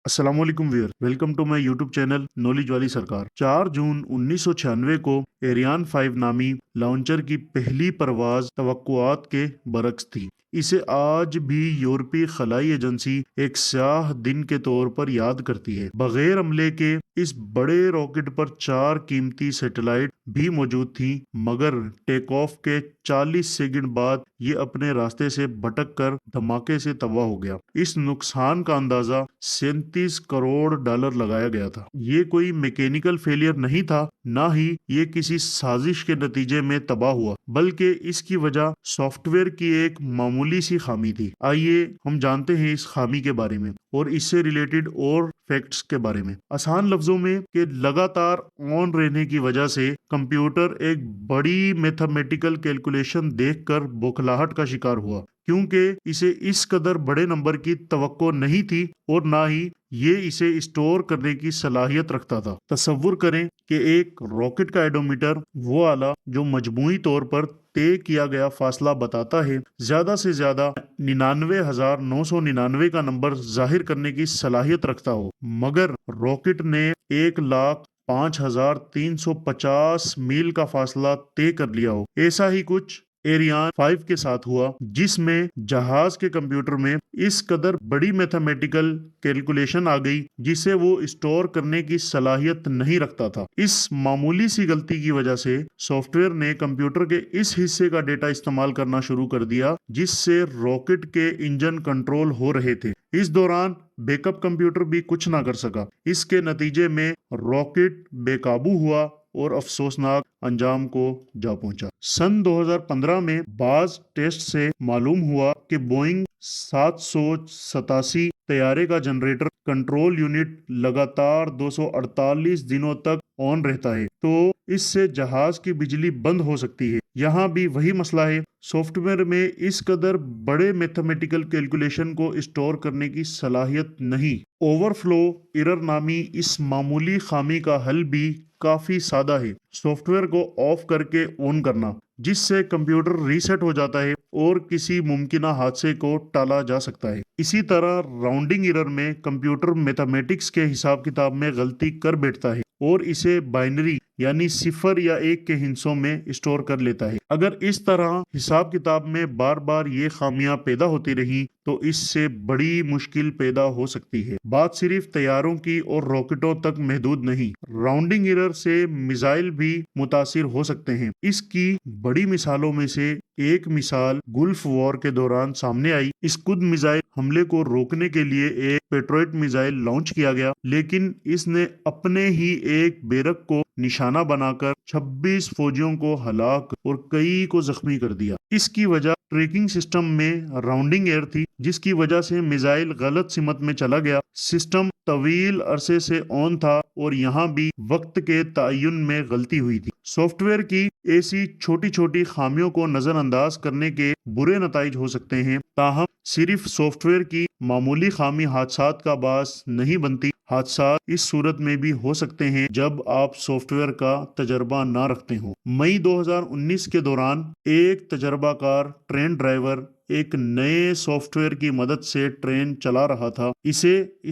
अस्सलाम वालेकुम viewer, welcome to my YouTube channel knowledge वाली सरकार। 4 जून 1996 को एरियान 5 नामी लॉन्चर की पहली परवाज तवक्कुआत के बरक्स थी। इसे आज भी यूरोपीय खलाई एजेंसी एक स्याह दिन के तौर पर याद करती है। बगैर हमले के इस बड़े रॉकेट पर 4 कीमती सैटेलाइट भी मौजूद थी, मगर टेक ऑफ के 40 सेकंड बाद ये अपने रास्ते से भटक कर धमाके से तबाह हो गया। इस नुकसान का अंदाजा 37 करोड़ डॉलर लगाया गया था। ये कोई मैकेनिकल फेलियर नहीं था, ना ही ये किसी साजिश के नतीजे में तबाह हुआ, बल्कि इसकी वजह सॉफ्टवेयर की एक मामूली सी खामी थी। आइए हम जानते हैं इस खामी के बारे में और इससे रिलेटेड और फैक्ट्स के बारे में। आसान लफ्जों में कि लगातार ऑन रहने की वजह से कंप्यूटर एक बड़ी मैथमेटिकल कैलकुलेशन देखकर बौखलाहट का शिकार हुआ, क्योंकि इसे इस कदर बड़े नंबर की तवक्को नहीं थी और ना ही ये इसे स्टोर करने की सलाहियत रखता था। तसव्वुर करें कि एक रॉकेट का एडोमीटर वो आला जो मजमूई तौर पर तय किया गया फासला बताता है, ज्यादा से ज्यादा 99,999 का नंबर जाहिर करने की सलाहियत रखता हो, मगर रॉकेट ने 1,05,350 मील का फासला तय कर लिया हो। ऐसा ही कुछ एरियान 5 के साथ हुआ, जिसमें जहाज के कंप्यूटर में इस कदर बड़ी मैथमेटिकल कैलकुलेशन आ गई जिसे वो स्टोर करने की सलाहियत नहीं रखता था। इस मामूली सी गलती की वजह से सॉफ्टवेयर ने कंप्यूटर के इस हिस्से का डेटा इस्तेमाल करना शुरू कर दिया जिससे रॉकेट के इंजन कंट्रोल हो रहे थे। इस दौरान बैकअप कंप्यूटर भी कुछ ना कर सका। इसके नतीजे में रॉकेट बेकाबू हुआ और अफसोसनाक अंजाम को जा पहुंचा। सन 2015 में बाज टेस्ट से मालूम हुआ कि बोइंग 787 तैयारे का जनरेटर कंट्रोल यूनिट लगातार 248 दिनों तक ऑन रहता है, तो इससे जहाज की बिजली बंद हो सकती है। यहाँ भी वही मसला है, सॉफ्टवेयर में इस कदर बड़े मैथमेटिकल कैलकुलेशन को स्टोर करने की सलाहियत नहीं। ओवरफ्लो एरर नामी इस मामूली खामी का हल भी काफी सादा है, सॉफ्टवेयर को ऑफ करके ऑन करना, जिससे कंप्यूटर रीसेट हो जाता है और किसी मुमकिना हादसे को टाला जा सकता है। इसी तरह राउंडिंग एरर में कंप्यूटर मैथमेटिक्स के हिसाब किताब में गलती कर बैठता है और इसे बाइनरी यानी सिफर या एक के हिस्सों में स्टोर कर लेता है। अगर इस तरह हिसाब किताब में बार बार ये खामियां पैदा होती रही तो इससे बड़ी मुश्किल पैदा हो सकती है। बात सिर्फ तैयारों की और रॉकेटों तक महदूद नहीं, राउंडिंग एरर से मिसाइल भी मुतासिर हो सकते हैं। इसकी बड़ी मिसालों में से एक मिसाल गुल्फ वॉर के दौरान सामने आई। स्कुद मिसाइल हमले को रोकने के लिए एक पेट्रोइट मिसाइल लॉन्च किया गया, लेकिन इसने अपने ही एक बैरक को निशाना बनाकर 26 फौजियों को हलाक और कई को जख्मी कर दिया। इसकी वजह ट्रैकिंग सिस्टम में राउंडिंग एरर थी, जिसकी वजह से मिसाइल गलत सिमत में चला गया। सिस्टम तवील अरसे से ऑन था और यहाँ भी वक्त के तयन में गलती हुई थी। सॉफ्टवेयर की ऐसी छोटी छोटी खामियों को नजरअंदाज करने के बुरे नताइज हो सकते हैं, ताहम सिर्फ सॉफ्टवेयर की मामूली खामी हादसात का बास नहीं बनती। हादसात इस सूरत में भी हो सकते हैं जब आप सॉफ्टवेयर का तजर्बा ना रखते हो। मई 2019 के दौरान एक तजर्बाकार ट्रेन ड्राइवर एक नए सॉफ्टवेयर की मदद से ट्रेन चला रहा था। इस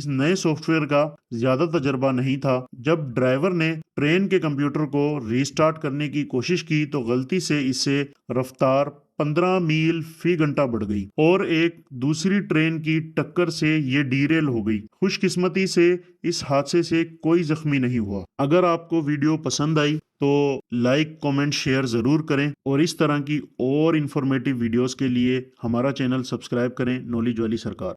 नए सॉफ्टवेयर का ज्यादा तजर्बा नहीं था। जब ड्राइवर ने ट्रेन के कंप्यूटर को रीस्टार्ट करने की कोशिश की तो गलती से इससे रफ्तार 15 मील फी घंटा बढ़ गई और एक दूसरी ट्रेन की टक्कर से ये डीरेल हो गई। खुशकिस्मती से इस हादसे से कोई जख्मी नहीं हुआ। अगर आपको वीडियो पसंद आई तो लाइक कमेंट शेयर जरूर करें और इस तरह की और इंफॉर्मेटिव वीडियोस के लिए हमारा चैनल सब्सक्राइब करें, नॉलेज वाली सरकार।